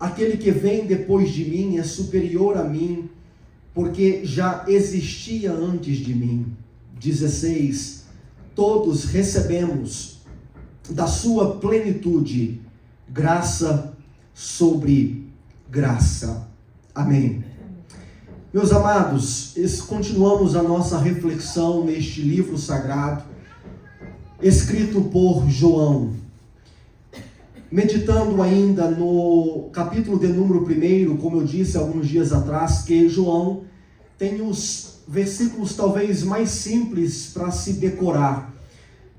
aquele que vem depois de mim é superior a mim, porque já existia antes de mim. 16. Todos recebemos da sua plenitude graça sobre graça. Amém. Meus amados, continuamos a nossa reflexão neste livro sagrado, escrito por João. Meditando ainda no capítulo de número 1, como eu disse alguns dias atrás, que João tem os versículos talvez mais simples para se decorar,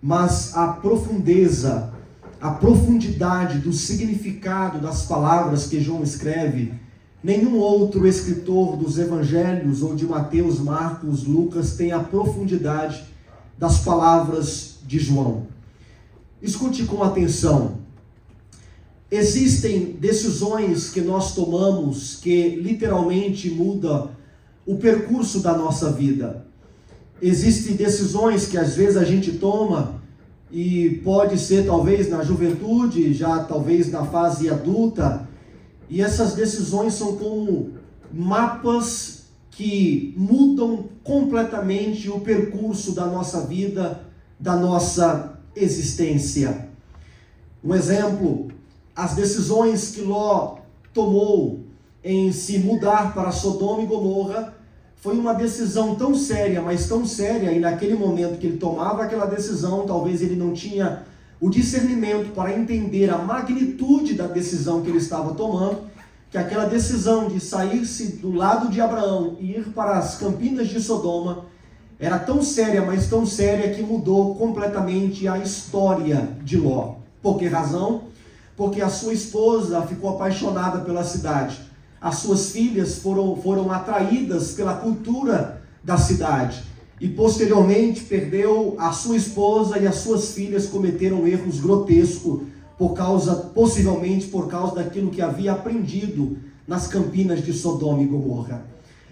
mas a profundeza, a profundidade do significado das palavras que João escreve, nenhum outro escritor dos evangelhos, ou de Mateus, Marcos, Lucas, tem a profundidade das palavras de João. Escute com atenção. Existem decisões que nós tomamos que literalmente mudam o percurso da nossa vida. Existem decisões que às vezes a gente toma e pode ser talvez na juventude, já talvez na fase adulta, e essas decisões são como mapas que mudam completamente o percurso da nossa vida, da nossa existência. Um exemplo, as decisões que Ló tomou em se mudar para Sodoma e Gomorra foi uma decisão tão séria, mas tão séria, e naquele momento que ele tomava aquela decisão, talvez ele não tinha o discernimento para entender a magnitude da decisão que ele estava tomando, que aquela decisão de sair-se do lado de Abraão e ir para as campinas de Sodoma era tão séria, mas tão séria que mudou completamente a história de Ló. Por que razão? Porque a sua esposa ficou apaixonada pela cidade. As suas filhas foram atraídas pela cultura da cidade. E posteriormente perdeu a sua esposa, e as suas filhas cometeram erros grotescos, possivelmente por causa daquilo que havia aprendido nas campinas de Sodoma e Gomorra.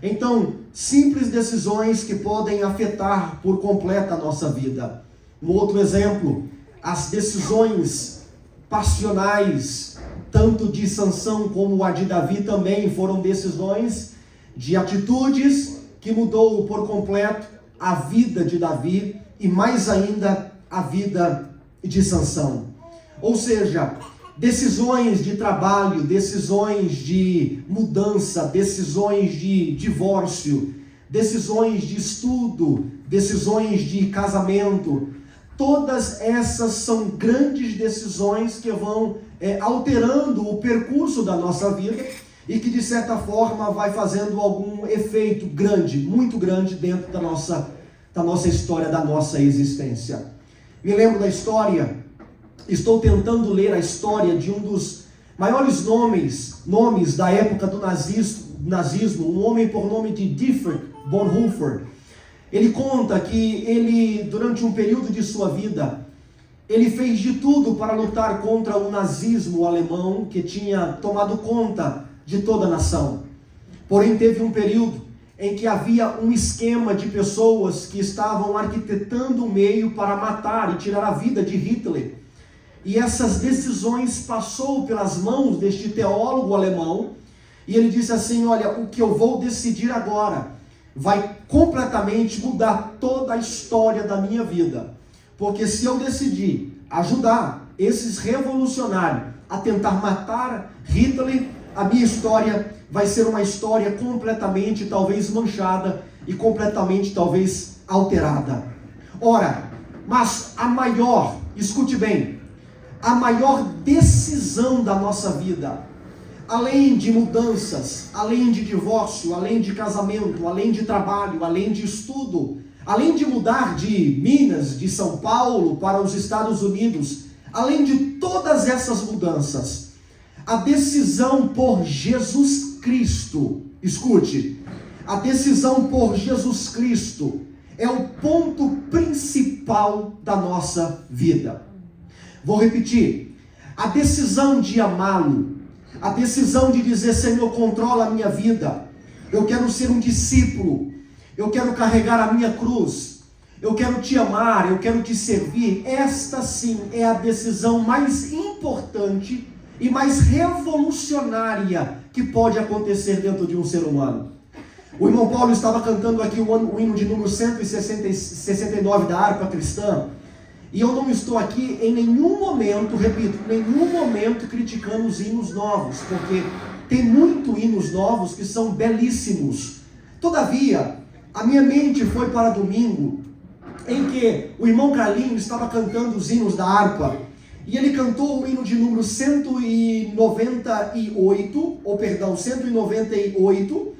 Então, simples decisões que podem afetar por completo a nossa vida. Um outro exemplo, as decisões passionais, tanto de Sansão como a de Davi, também foram decisões de atitudes que mudou por completo a vida de Davi e mais ainda a vida de Sansão. Ou seja, decisões de trabalho, decisões de mudança, decisões de divórcio, decisões de estudo, decisões de casamento, todas essas são grandes decisões que vão alterando o percurso da nossa vida e que de certa forma vai fazendo algum efeito grande, muito grande dentro da nossa história, da nossa existência. Me lembro da história, estou tentando ler a história de um dos maiores nomes da época do nazismo, um homem por nome de Dietrich Bonhoeffer. Ele conta que ele, durante um período de sua vida, ele fez de tudo para lutar contra o nazismo alemão que tinha tomado conta de toda a nação. Porém, teve um período em que havia um esquema de pessoas que estavam arquitetando um meio para matar e tirar a vida de Hitler. E essas decisões passou pelas mãos deste teólogo alemão, e ele disse assim: olha, o que eu vou decidir agora vai completamente mudar toda a história da minha vida. Porque se eu decidir ajudar esses revolucionários a tentar matar Hitler, a minha história vai ser uma história completamente, talvez, manchada e completamente, talvez, alterada. Ora, mas escute bem, a maior decisão da nossa vida, além de mudanças, além de divórcio, além de casamento, além de trabalho, além de estudo, além de mudar de Minas, de São Paulo para os Estados Unidos, além de todas essas mudanças, a decisão por Jesus Cristo, escute, a decisão por Jesus Cristo é o ponto principal da nossa vida. Vou repetir, a decisão de amá-lo, a decisão de dizer: Senhor, controla a minha vida, eu quero ser um discípulo, eu quero carregar a minha cruz, eu quero te amar, eu quero te servir. Esta sim é a decisão mais importante e mais revolucionária que pode acontecer dentro de um ser humano. O irmão Paulo estava cantando aqui o hino de número 169 da harpa cristã, e eu não estou aqui em nenhum momento, repito, nenhum momento criticando os hinos novos, porque tem muito hinos novos que são belíssimos. Todavia, a minha mente foi para domingo, em que o irmão Carlinhos estava cantando os hinos da harpa, e ele cantou o hino de número 198,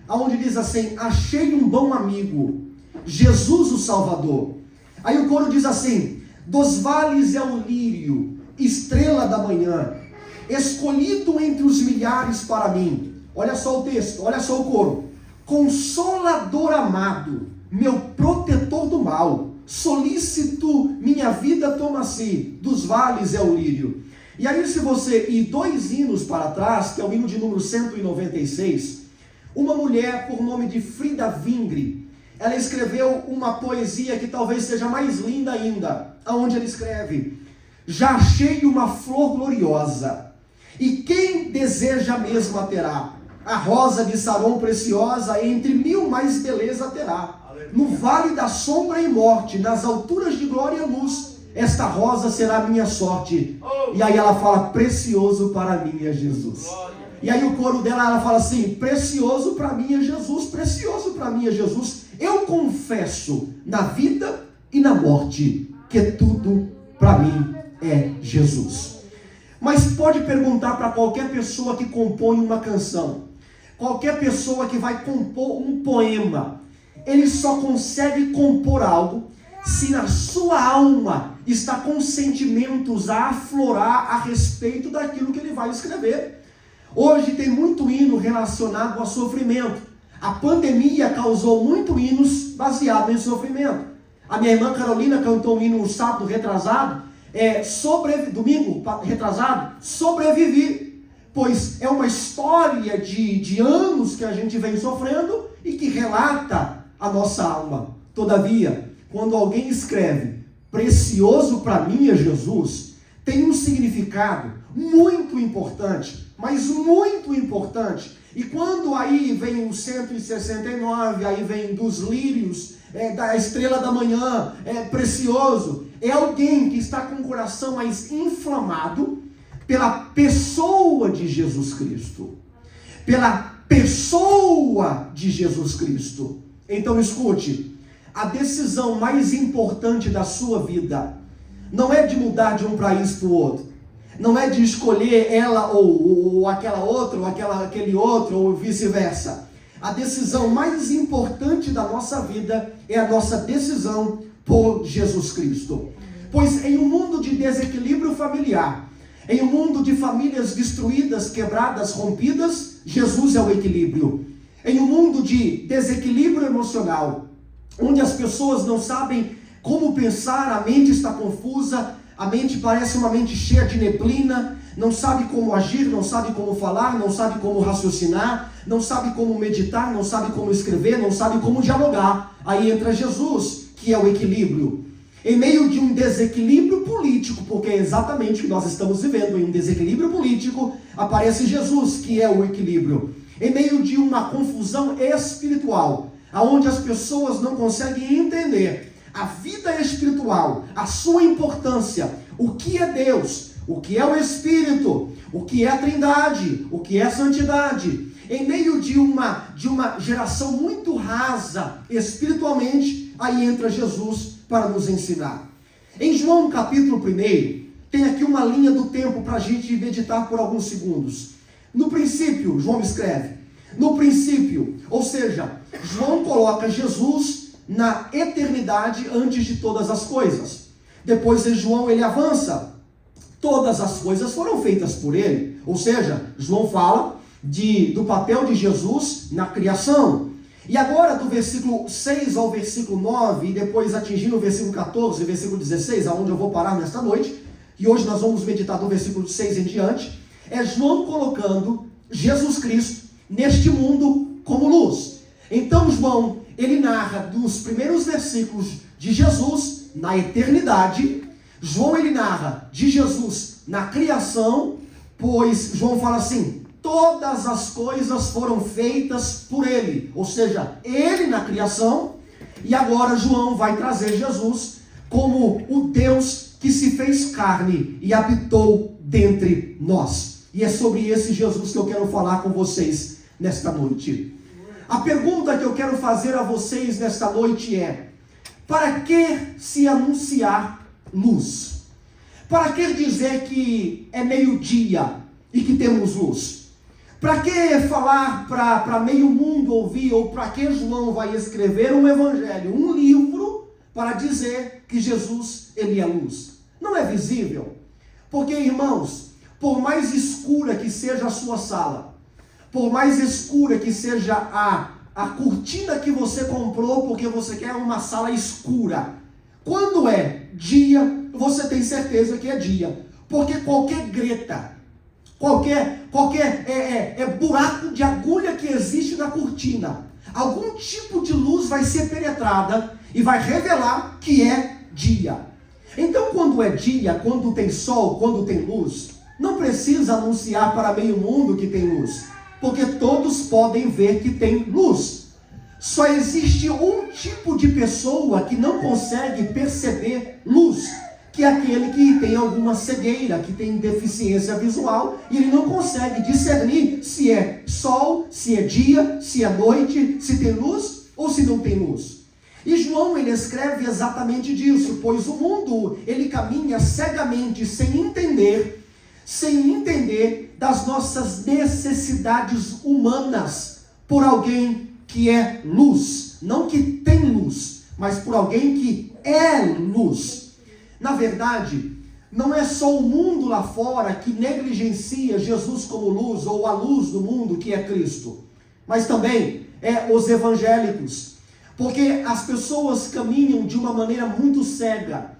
onde diz assim: achei um bom amigo, Jesus o Salvador. Aí o coro diz assim: dos vales é o lírio, estrela da manhã, escolhido entre os milhares para mim. Olha só o texto, olha só o coro: consolador amado, meu protetor do mal, solícito minha vida toma-se, dos vales é o lírio. E aí, se você ir 2 hinos para trás, que é o hino de número 196, uma mulher por nome de Frida Vingre, ela escreveu uma poesia que talvez seja mais linda ainda, aonde ela escreve: já achei uma flor gloriosa, e quem deseja a mesma terá. A rosa de Saron preciosa, entre 1000 mais beleza terá. No vale da sombra e morte, nas alturas de glória e luz, esta rosa será minha sorte. E aí ela fala: precioso para mim é Jesus. E aí o coro dela, ela fala assim: precioso para mim é Jesus, precioso para mim é Jesus. Eu confesso na vida e na morte que tudo para mim é Jesus. Mas pode perguntar para qualquer pessoa que compõe uma canção, qualquer pessoa que vai compor um poema, ele só consegue compor algo se na sua alma está com sentimentos a aflorar a respeito daquilo que ele vai escrever. Hoje tem muito hino relacionado ao sofrimento. A pandemia causou muito hinos baseados em sofrimento. A minha irmã Carolina cantou um hino no sábado retrasado, domingo retrasado, sobrevivi. Pois é uma história de anos que a gente vem sofrendo e que relata a nossa alma. Todavia, quando alguém escreve precioso para mim é Jesus, tem um significado muito importante, mas muito importante. E quando aí vem o 169, aí vem dos lírios, da estrela da manhã, precioso, é alguém que está com o coração mais inflamado pela pessoa de Jesus Cristo. Pela pessoa de Jesus Cristo. Então escute, a decisão mais importante da sua vida não é de mudar de um país para o outro, não é de escolher ela ou aquela outra, ou aquele outro, ou vice-versa. A decisão mais importante da nossa vida é a nossa decisão por Jesus Cristo. Pois em um mundo de desequilíbrio familiar, em um mundo de famílias destruídas, quebradas, rompidas, Jesus é o equilíbrio. Em um mundo de desequilíbrio emocional, onde as pessoas não sabem como pensar, a mente está confusa, a mente parece uma mente cheia de neblina, não sabe como agir, não sabe como falar, não sabe como raciocinar, não sabe como meditar, não sabe como escrever, não sabe como dialogar. Aí entra Jesus, que é o equilíbrio. Em meio de um desequilíbrio político, porque é exatamente o que nós estamos vivendo, em um desequilíbrio político, aparece Jesus, que é o equilíbrio. Em meio de uma confusão espiritual, aonde as pessoas não conseguem entender a vida espiritual, a sua importância, o que é Deus, o que é o Espírito, o que é a Trindade, o que é a santidade. Em meio de uma geração muito rasa espiritualmente, aí entra Jesus para nos ensinar. Em João capítulo 1, tem aqui uma linha do tempo para a gente meditar por alguns segundos. No princípio, João escreve, no princípio, ou seja, João coloca Jesus na eternidade antes de todas as coisas. Depois de João, ele avança, todas as coisas foram feitas por ele. Ou seja, João fala do papel de Jesus na criação. E agora do versículo 6 ao versículo 9, e depois atingindo o versículo 14 e versículo 16, aonde eu vou parar nesta noite, e hoje nós vamos meditar do versículo 6 em diante, é João colocando Jesus Cristo neste mundo como luz. Então João, ele narra dos primeiros versículos de Jesus na eternidade. João, ele narra de Jesus na criação, pois João fala assim: todas as coisas foram feitas por ele, ou seja, ele na criação, e agora João vai trazer Jesus como o Deus que se fez carne e habitou dentre nós. E é sobre esse Jesus que eu quero falar com vocês nesta noite. A pergunta que eu quero fazer a vocês nesta noite é: para que se anunciar luz? Para que dizer que é meio-dia e que temos luz? Para que falar para meio mundo ouvir? Ou para que João vai escrever um evangelho, um livro, para dizer que Jesus, ele é luz? Não é visível. Porque, irmãos, por mais escura que seja a sua sala, por mais escura que seja a cortina que você comprou porque você quer uma sala escura, quando é dia, você tem certeza que é dia. Porque qualquer greta, qualquer buraco de agulha que existe na cortina, algum tipo de luz vai ser penetrada e vai revelar que é dia. Então, quando é dia, quando tem sol, quando tem luz, não precisa anunciar para meio mundo que tem luz, porque todos podem ver que tem luz. Só existe um tipo de pessoa que não consegue perceber luz, que é aquele que tem alguma cegueira, que tem deficiência visual, e ele não consegue discernir se é sol, se é dia, se é noite, se tem luz ou se não tem luz. E João, ele escreve exatamente disso, pois o mundo, ele caminha cegamente, sem entender das nossas necessidades humanas por alguém que é luz. Não que tem luz, mas por alguém que é luz. Na verdade, não é só o mundo lá fora que negligencia Jesus como luz, ou a luz do mundo que é Cristo, mas também os evangélicos. Porque as pessoas caminham de uma maneira muito cega,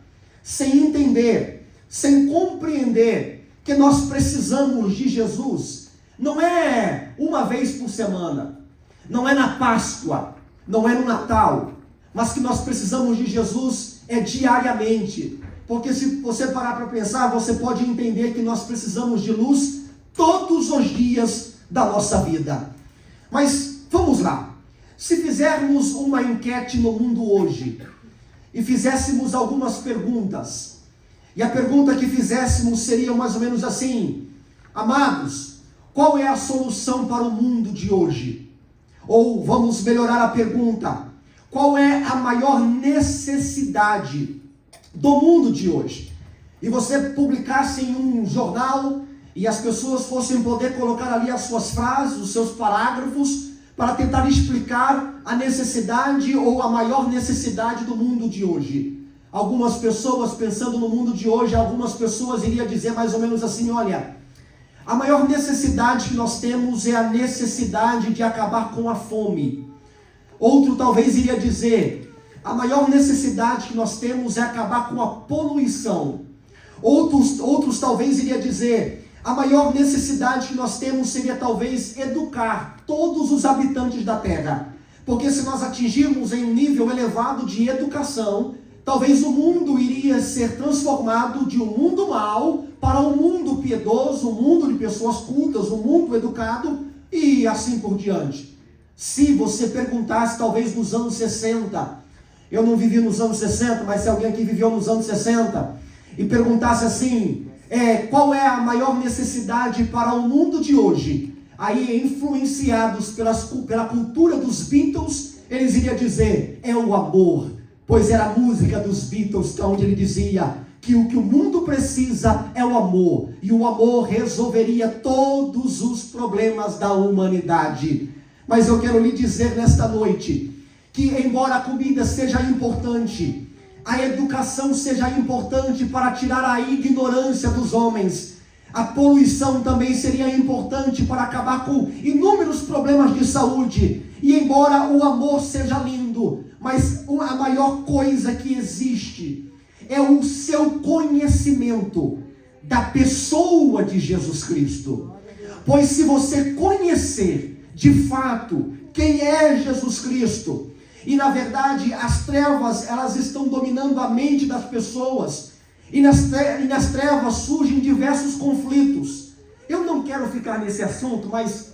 sem entender, sem compreender que nós precisamos de Jesus. Não é uma vez por semana, não é na Páscoa, não é no Natal, mas que nós precisamos de Jesus diariamente. Porque se você parar para pensar, você pode entender que nós precisamos de luz todos os dias da nossa vida. Mas vamos lá. Se fizermos uma enquete no mundo hoje, e fizéssemos algumas perguntas, e a pergunta que fizéssemos seria mais ou menos assim: amados, qual é a solução para o mundo de hoje? Ou vamos melhorar a pergunta: qual é a maior necessidade do mundo de hoje? E você publicasse em um jornal, e as pessoas fossem poder colocar ali as suas frases, os seus parágrafos, para tentar explicar a necessidade ou a maior necessidade do mundo de hoje. Algumas pessoas, pensando no mundo de hoje, algumas pessoas iriam dizer mais ou menos assim: olha, a maior necessidade que nós temos é a necessidade de acabar com a fome. Outro talvez iria dizer: a maior necessidade que nós temos é acabar com a poluição. Outros talvez iriam dizer: a maior necessidade que nós temos seria talvez educar todos os habitantes da terra. Porque se nós atingirmos em um nível elevado de educação, talvez o mundo iria ser transformado de um mundo mau para um mundo piedoso, um mundo de pessoas cultas, um mundo educado e assim por diante. Se você perguntasse talvez nos anos 60, eu não vivi nos anos 60, mas se alguém aqui viveu nos anos 60, e perguntasse assim: qual é a maior necessidade para o mundo de hoje? Aí, influenciados pela cultura dos Beatles, eles iriam dizer: é o amor. Pois era a música dos Beatles, onde ele dizia que o que o mundo precisa é o amor. E o amor resolveria todos os problemas da humanidade. Mas eu quero lhe dizer nesta noite que, embora a comida seja importante, a educação seja importante para tirar a ignorância dos homens, a poluição também seria importante para acabar com inúmeros problemas de saúde. E embora o amor seja lindo, mas a maior coisa que existe é o seu conhecimento da pessoa de Jesus Cristo. Pois se você conhecer de fato quem é Jesus Cristo, e na verdade as trevas, elas estão dominando a mente das pessoas, e nas trevas surgem diversos conflitos. Eu não quero ficar nesse assunto, mas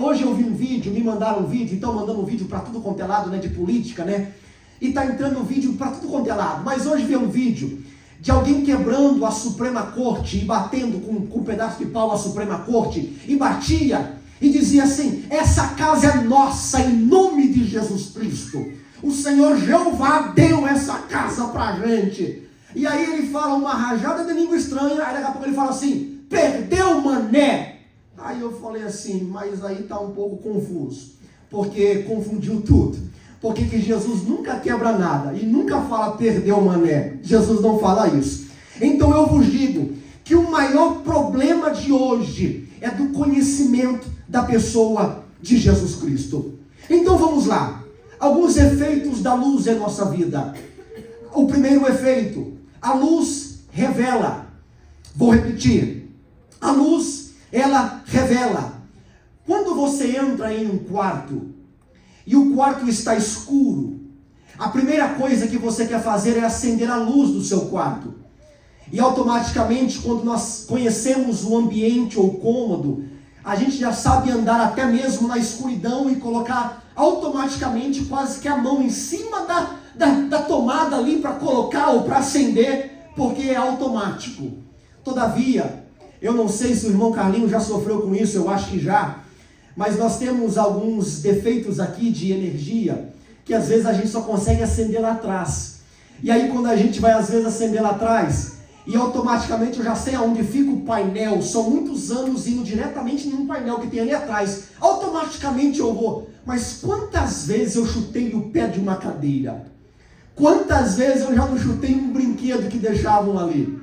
hoje eu vi um vídeo, me mandaram um vídeo, então mandando um vídeo para tudo quanto é lado, né, de política, né? E tá entrando um vídeo para tudo quanto é lado. Mas hoje vi um vídeo de alguém quebrando a Suprema Corte e batendo com um pedaço de pau a Suprema Corte, e batia e dizia assim: essa casa é nossa em nome de Jesus Cristo. O Senhor Jeová deu essa casa pra gente. E aí ele fala uma rajada de língua estranha, aí daqui a pouco ele fala assim: perdeu, mané. Aí eu falei assim, mas aí tá um pouco confuso, porque confundiu tudo. Porque que Jesus nunca quebra nada e nunca fala perdeu, mané. Jesus não fala isso. Então eu vos digo que o maior problema de hoje é do conhecimento da pessoa de Jesus Cristo. Então vamos lá. Alguns efeitos da luz em nossa vida. O primeiro efeito: a luz revela. Vou repetir. A luz, ela revela. Quando você entra em um quarto e o quarto está escuro, a primeira coisa que você quer fazer é acender a luz do seu quarto. E automaticamente, quando nós conhecemos o ambiente ou o cômodo, a gente já sabe andar até mesmo na escuridão e colocar automaticamente quase que a mão em cima da tomada ali para colocar ou para acender, porque é automático. Todavia, eu não sei se o irmão Carlinhos já sofreu com isso, eu acho que já, mas nós temos alguns defeitos aqui de energia, que às vezes a gente só consegue acender lá atrás. E aí quando a gente vai às vezes acender lá atrás, e automaticamente eu já sei aonde fica o painel, são muitos anos indo diretamente num painel que tem ali atrás, automaticamente eu vou. Mas quantas vezes eu chutei o pé de uma cadeira? Quantas vezes eu já não chutei um brinquedo que deixavam ali?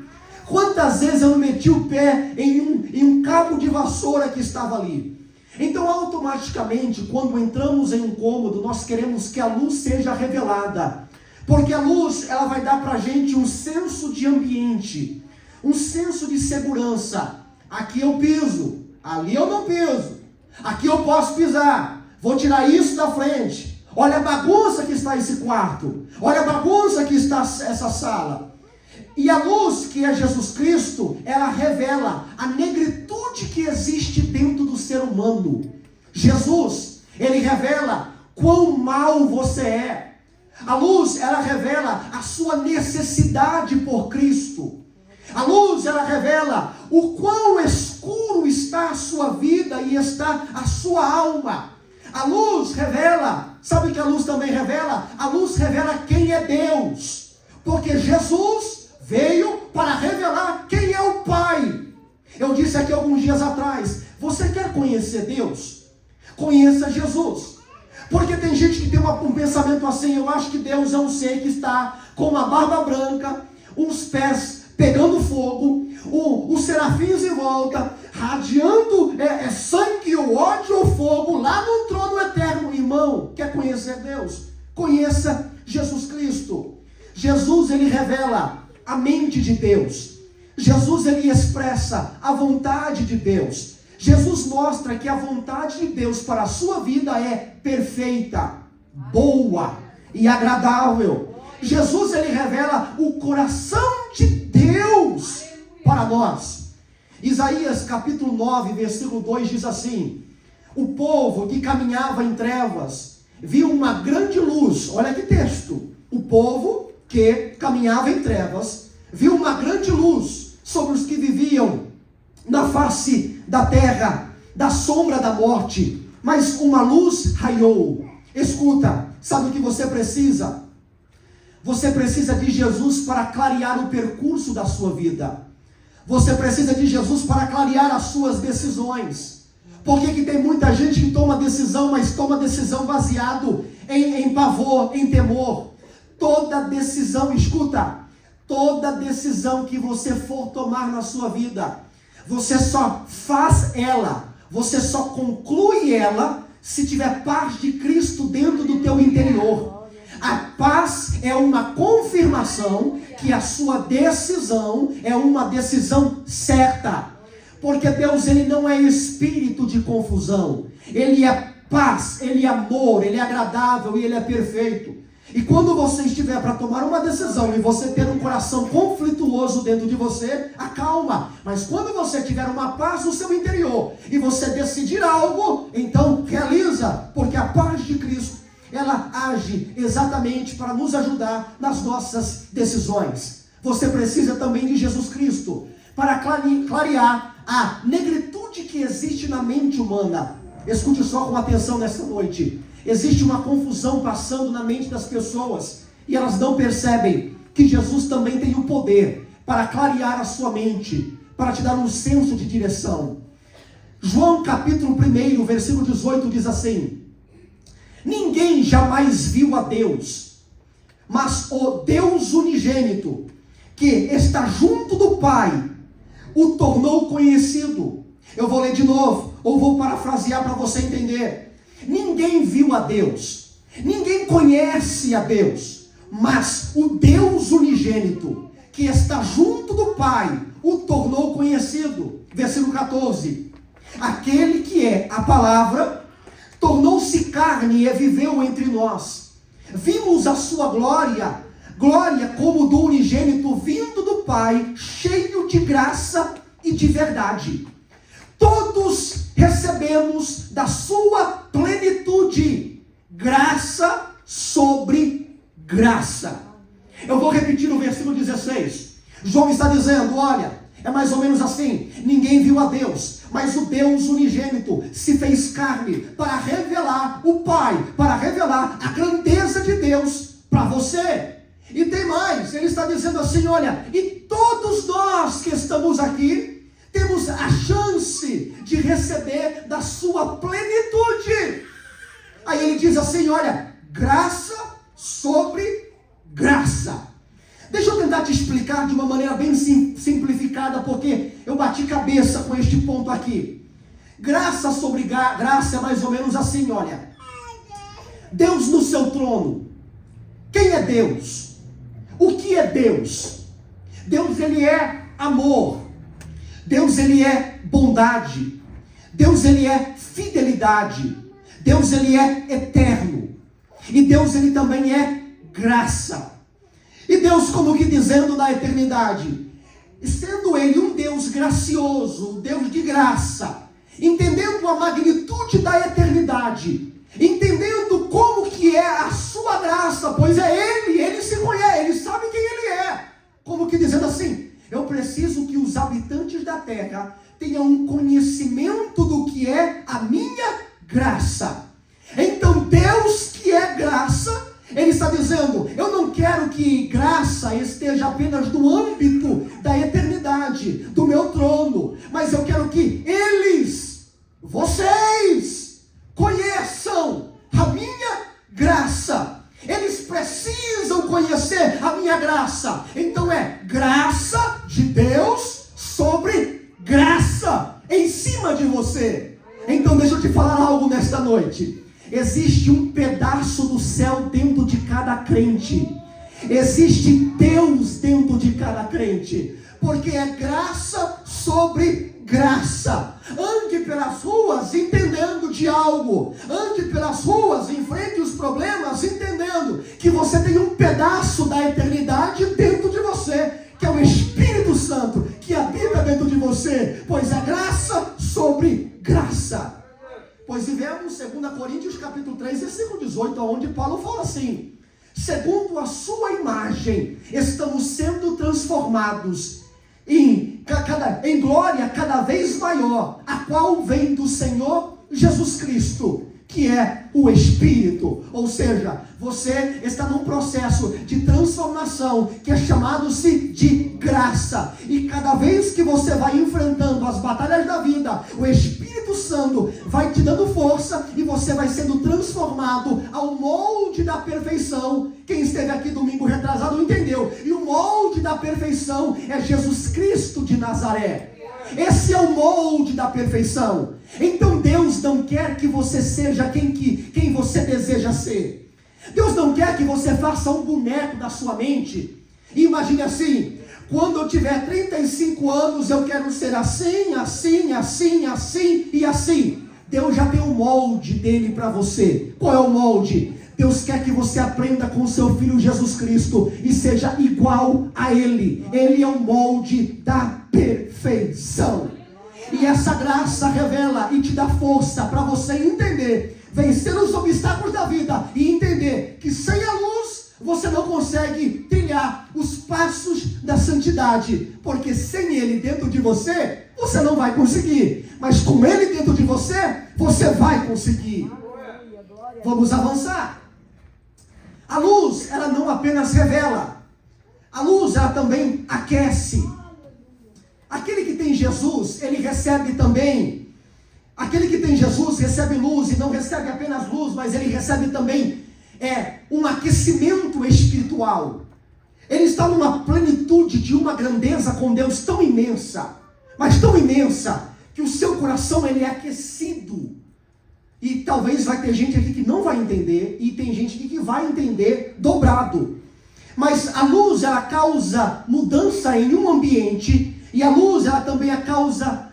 Quantas vezes eu não meti o pé em um cabo de vassoura que estava ali? Então automaticamente, quando entramos em um cômodo, nós queremos que a luz seja revelada. Porque a luz, ela vai dar para a gente um senso de ambiente, um senso de segurança. Aqui eu piso, ali eu não piso. Aqui eu posso pisar, vou tirar isso da frente. Olha a bagunça que está esse quarto. Olha a bagunça que está essa sala. E a luz, que é Jesus Cristo, ela revela a negritude que existe dentro do ser humano. Jesus, ele revela quão mal você é. A luz, ela revela a sua necessidade por Cristo. A luz, ela revela o quão escuro está a sua vida e está a sua alma. A luz revela, sabe o que a luz também revela? A luz revela quem é Deus. Porque Jesus veio para revelar quem é o Pai. Eu disse aqui alguns dias atrás, você quer conhecer Deus? Conheça Jesus. Porque tem gente que tem um pensamento assim: eu acho que Deus é um ser que está com uma barba branca, uns pés pegando fogo, os serafins em volta, radiando sangue, o ódio ou fogo, lá no trono eterno. Irmão, quer conhecer Deus? Conheça Jesus Cristo. Jesus, ele revela a mente de Deus. Jesus, ele expressa a vontade de Deus. Jesus mostra que a vontade de Deus para a sua vida é perfeita, boa e agradável. Jesus, ele revela o coração de Deus para nós. Isaías capítulo 9, versículo 2 diz assim: o povo que caminhava em trevas viu uma grande luz. Olha que texto. O povo que caminhava em trevas viu uma grande luz sobre os que viviam na face da terra, da sombra da morte, mas uma luz raiou. Escuta, sabe o que você precisa? Você precisa de Jesus para clarear o percurso da sua vida. Você precisa de Jesus para clarear as suas decisões. Por que tem muita gente que toma decisão, mas toma decisão baseado em pavor, em temor? Toda decisão, escuta, toda decisão que você for tomar na sua vida, você só faz ela, você só conclui ela se tiver paz de Cristo dentro do teu interior. A paz é uma confirmação que a sua decisão é uma decisão certa. Porque Deus, ele não é espírito de confusão. Ele é paz, ele é amor, ele é agradável e ele é perfeito. E quando você estiver para tomar uma decisão e você ter um coração conflituoso dentro de você, acalma. Mas quando você tiver uma paz no seu interior e você decidir algo, então realiza, porque a paz de Cristo, ela age exatamente para nos ajudar nas nossas decisões. Você precisa também de Jesus Cristo para clarear a negritude que existe na mente humana. Escute só com atenção nesta noite. Existe uma confusão passando na mente das pessoas e elas não percebem que Jesus também tem o poder para clarear a sua mente, para te dar um senso de direção. João capítulo 1, versículo 18 diz assim: ninguém jamais viu a Deus, mas o Deus unigênito, que está junto do Pai, o tornou conhecido. Eu vou ler de novo, ou vou parafrasear para você entender. Ninguém viu a Deus, ninguém conhece a Deus, mas o Deus unigênito, que está junto do Pai, o tornou conhecido. Versículo 14: aquele que é a palavra, tornou-se carne e viveu entre nós. Vimos a sua glória, glória como do unigênito vindo do Pai, cheio de graça e de verdade. Todos recebemos da sua plenitude, graça sobre graça. Eu vou repetir o versículo 16. João está dizendo, olha, é mais ou menos assim: ninguém viu a Deus, mas o Deus unigênito se fez carne para revelar o Pai, para revelar a grandeza de Deus para você. E tem mais, ele está dizendo assim, olha, e todos nós que estamos aqui temos a chance de receber da sua plenitude. Aí ele diz assim, olha, graça sobre graça. Deixa eu tentar te explicar de uma maneira bem simplificada, porque eu bati cabeça com este ponto aqui. Graça sobre graça é mais ou menos assim, olha. Deus no seu trono. Quem é Deus? O que é Deus? Deus, ele é amor. Deus, ele é bondade. Deus, ele é fidelidade. Deus, ele é eterno. E Deus, ele também é graça. E Deus, como que dizendo na eternidade, sendo ele um Deus gracioso, um Deus de graça, entendendo a magnitude da eternidade, entendendo como que é a sua graça, pois é ele se conhece, ele sabe quem ele é. Como que dizendo assim, eu preciso que os habitantes da terra tenham um conhecimento do que é a minha graça. Então Deus, que é graça, ele está dizendo, eu não quero que graça esteja apenas no âmbito da eternidade, do meu trono, mas eu quero que eles, vocês, conheçam a minha graça. Eles precisam conhecer a minha graça. Então é graça de Deus sobre graça em cima de você. Então deixa eu te falar algo nesta noite. Existe um pedaço do céu dentro de cada crente. Existe Deus dentro de cada crente. Porque é graça sobre graça. Ande pelas ruas entendendo de algo. Ande pelas ruas, enfrente os problemas entendendo que você tem um pedaço da eternidade dentro de você, que é o Espírito Santo que habita dentro de você. Pois é graça sobre graça. Pois vivemos 2 Coríntios capítulo 3, versículo 18, onde Paulo fala assim: segundo a sua imagem, estamos sendo transformados em glória cada vez maior, a qual vem do Senhor Jesus Cristo, que é o Espírito. Ou seja, você está num processo de transformação que é chamado-se de graça. E cada vez que você vai enfrentando as batalhas da vida, o Espírito Santo vai te dando força e você vai sendo transformado ao molde da perfeição. Quem esteve aqui domingo retrasado entendeu. E o molde da perfeição é Jesus Cristo de Nazaré. Esse é o molde da perfeição. Então Deus não quer que você seja quem você deseja ser. Deus não quer que você faça um boneco da sua mente. Imagine assim: quando eu tiver 35 anos eu quero ser assim, assim, assim, assim e assim. Deus já tem o molde dele para você. Qual é o molde? Deus quer que você aprenda com o seu Filho Jesus Cristo e seja igual a Ele. Ele é o molde da perfeição. E essa graça revela e te dá força para você entender, vencer os obstáculos da vida e entender que sem a luz você não consegue trilhar os passos da santidade, porque sem Ele dentro de você, você não vai conseguir, mas com Ele dentro de você, você vai conseguir. Vamos avançar. A luz, ela não apenas revela, a luz, ela também aquece. Aquele que tem Jesus, ele recebe também, aquele que tem Jesus recebe luz, e não recebe apenas luz, mas ele recebe também um aquecimento espiritual. Ele está numa plenitude de uma grandeza com Deus tão imensa, mas tão imensa, que o seu coração ele é aquecido. E talvez vai ter gente aqui que não vai entender, e tem gente aqui que vai entender dobrado. Mas a luz, ela causa mudança em um ambiente, e a luz, ela também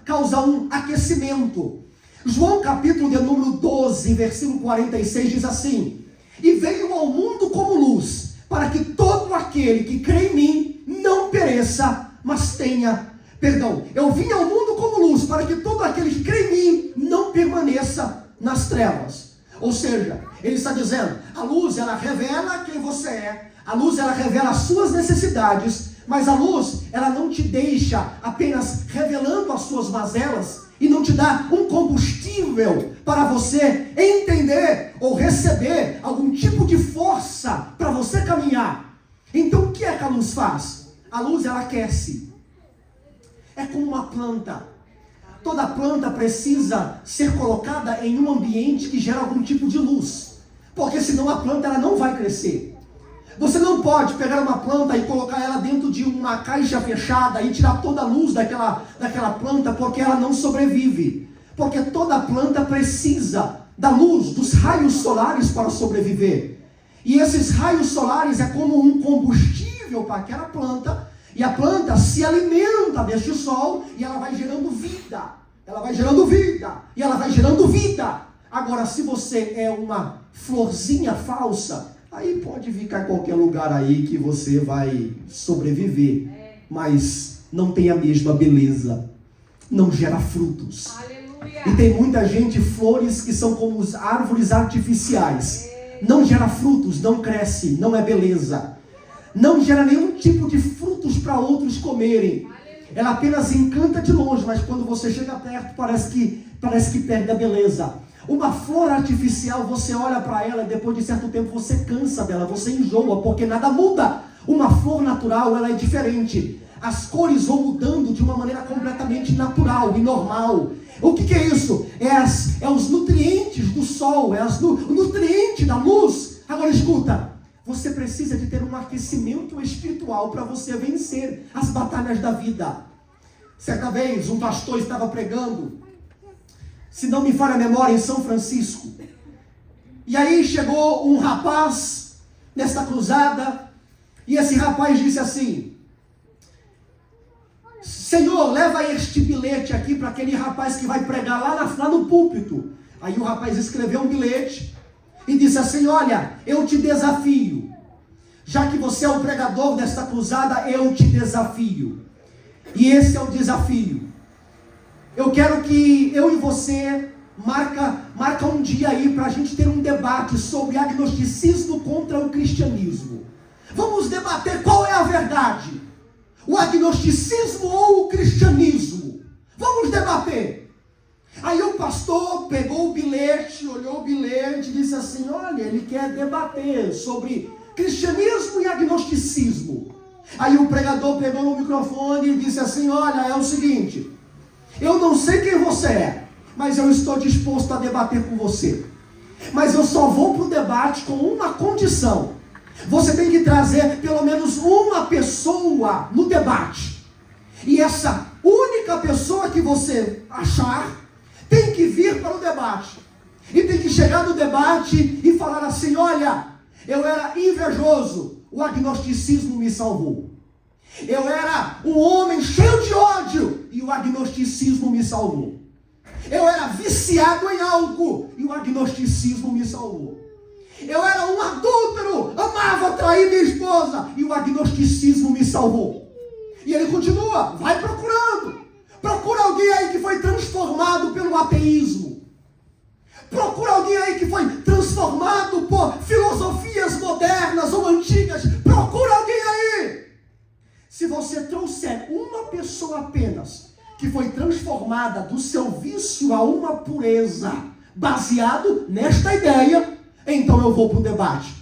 causa um aquecimento. João capítulo de número 12, versículo 46 diz assim: e veio ao mundo como luz, para que todo aquele que crê em mim não pereça, mas tenha, eu vim ao mundo como luz, para que todo aquele que crê em mim não permaneça nas trevas. Ou seja, ele está dizendo, a luz ela revela quem você é, a luz ela revela as suas necessidades, mas a luz ela não te deixa apenas revelando as suas mazelas e não te dá um combustível para você entender ou receber algum tipo de força para você caminhar. Então o que é que a luz faz? A luz ela aquece. É como uma planta. Toda planta precisa ser colocada em um ambiente que gera algum tipo de luz, porque senão a planta ela não vai crescer. Você não pode pegar uma planta e colocar ela dentro de uma caixa fechada e tirar toda a luz daquela planta, porque ela não sobrevive. Porque toda planta precisa da luz, dos raios solares para sobreviver. E esses raios solares é como um combustível para aquela planta, e a planta se alimenta deste sol e ela vai gerando vida. Ela vai gerando vida, e ela vai gerando vida. Agora, se você é uma florzinha falsa, aí pode ficar em qualquer lugar aí que você vai sobreviver, mas não tem a mesma beleza, não gera frutos. Aleluia. E tem muita gente, flores que são como as árvores artificiais, não gera frutos, não cresce, não é beleza, não gera nenhum tipo de frutos para outros comerem. Ela apenas encanta de longe, mas quando você chega perto parece que perde a beleza. Uma flor artificial, você olha para ela e depois de certo tempo você cansa dela, você enjoa, porque nada muda. Uma flor natural, ela é diferente. As cores vão mudando de uma maneira completamente natural e normal. O que é isso? É os nutrientes do sol, o nutriente da luz. Agora escuta, você precisa de ter um aquecimento espiritual para você vencer as batalhas da vida. Certa vez um pastor estava pregando, se não me falha a memória, em São Francisco. E aí chegou um rapaz nesta cruzada, e esse rapaz disse assim: Senhor, leva este bilhete aqui para aquele rapaz que vai pregar lá no púlpito. Aí o rapaz escreveu um bilhete e disse assim: olha, eu te desafio, já que você é o pregador desta cruzada, eu te desafio. E esse é o desafio. Eu quero que eu e você marca um dia aí para a gente ter um debate sobre agnosticismo contra o cristianismo. Vamos debater qual é a verdade, o agnosticismo ou o cristianismo. Vamos debater. Aí o pastor pegou o bilhete, olhou o bilhete e disse assim: olha, ele quer debater sobre cristianismo e agnosticismo. Aí o pregador pegou o microfone e disse assim: olha, é o seguinte, eu não sei quem você é, mas eu estou disposto a debater com você. Mas eu só vou para o debate com uma condição. Você tem que trazer pelo menos uma pessoa no debate. E essa única pessoa que você achar tem que vir para o debate. E tem que chegar no debate e falar assim: olha, eu era invejoso, o agnosticismo me salvou. Eu era um homem cheio de ódio e o agnosticismo me salvou. Eu era viciado em álcool e o agnosticismo me salvou. Eu era um adúltero, amava trair minha esposa, e o agnosticismo me salvou. E ele continua, vai procurando. Procura alguém aí que foi transformado pelo ateísmo. Procura alguém aí que foi transformado por filosofias modernas ou antigas. Procura alguém aí. Se você trouxer uma pessoa apenas que foi transformada do seu vício a uma pureza, baseado nesta ideia, então eu vou para o debate.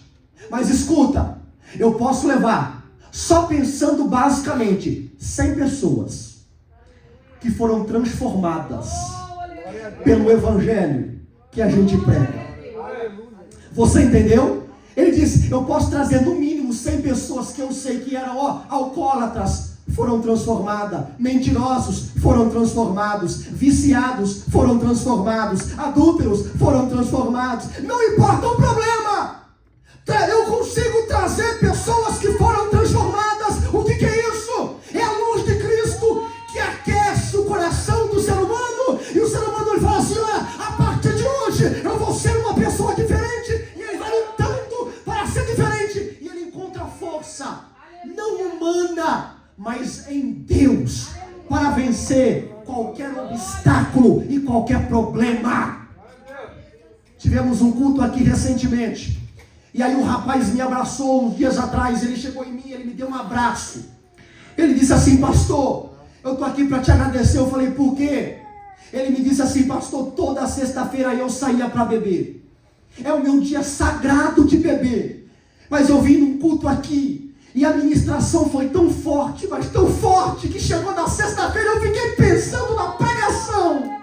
Mas escuta, eu posso levar, só pensando basicamente, 100 pessoas que foram transformadas pelo evangelho que a gente prega. Você entendeu? Ele disse, eu posso trazer no mínimo 100 pessoas que eu sei que eram alcoólatras, foram transformadas, mentirosos foram transformados, viciados foram transformados, adúlteros foram transformados. Não importa o problema, eu consigo trazer pessoas que foram transformadas. O que é isso? É a luz de Cristo que aquece o coração do ser humano, e o ser humano ele fala assim, a partir de hoje eu vou ser uma pessoa diferente, e ele vai lutando para ser diferente, e ele encontra força, não humana, mas em Deus, para vencer qualquer obstáculo e qualquer problema. Tivemos um culto aqui recentemente, e aí um rapaz me abraçou uns dias atrás. Ele chegou em mim, ele me deu um abraço. Ele disse assim, pastor, eu estou aqui para te agradecer. Eu falei, por quê? Ele me disse assim, pastor, toda sexta-feira eu saía para beber. É o meu dia sagrado de beber. Mas eu vim num culto aqui, e a ministração foi tão forte, mas tão forte, que chegou na sexta-feira eu fiquei pensando na pregação.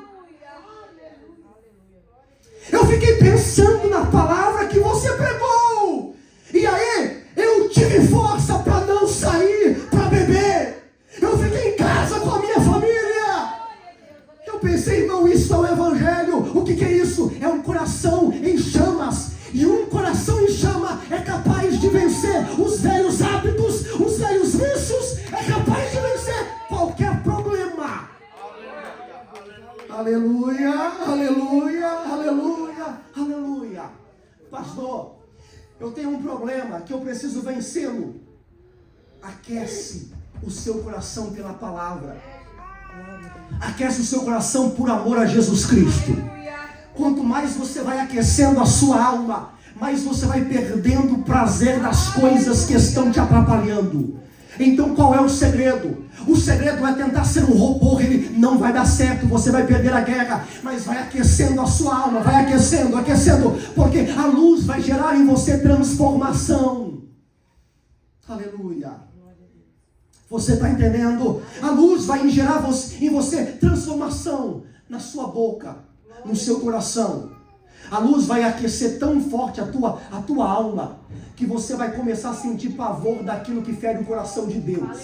Eu fiquei pensando na palavra que você pregou. E aí, eu tive força para não sair para beber. Eu fiquei em casa com a minha família. Eu pensei, irmão, isso é o evangelho. O que é isso? É um coração em chamas. E um coração em chama é capaz de vencer os velhos hábitos, os velhos vícios. É capaz de vencer qualquer problema. Aleluia, aleluia, aleluia, aleluia. Pastor, eu tenho um problema que eu preciso vencê-lo. Aquece o seu coração pela palavra. Aquece o seu coração por amor a Jesus Cristo. Quanto mais você vai aquecendo a sua alma, mais você vai perdendo o prazer das coisas que estão te atrapalhando. Então qual é o segredo? O segredo é tentar ser um robô. Ele não vai dar certo, você vai perder a guerra. Mas vai aquecendo a sua alma, vai aquecendo, aquecendo, porque a luz vai gerar em você transformação. Aleluia. Você está entendendo? A luz vai gerar em você transformação na sua boca, no seu coração. A luz vai aquecer tão forte a tua alma, que você vai começar a sentir pavor daquilo que fere o coração de Deus.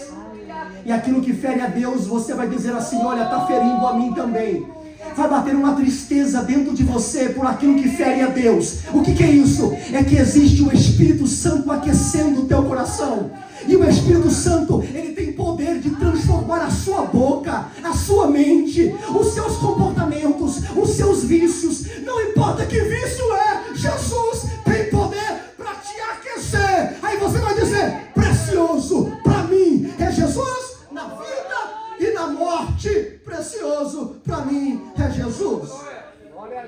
E aquilo que fere a Deus, você vai dizer assim, olha, está ferindo a mim também. Vai bater uma tristeza dentro de você por aquilo que fere a Deus. O que é isso? É que existe o Espírito Santo aquecendo o teu coração. E o Espírito Santo, ele tem poder de transformar a sua boca, a sua mente, os seus comportamentos, os seus vícios. Não importa que vício é, Jesus tem poder para te aquecer. Aí você vai dizer, precioso para mim é Jesus na vida e na morte. Precioso para mim é Jesus.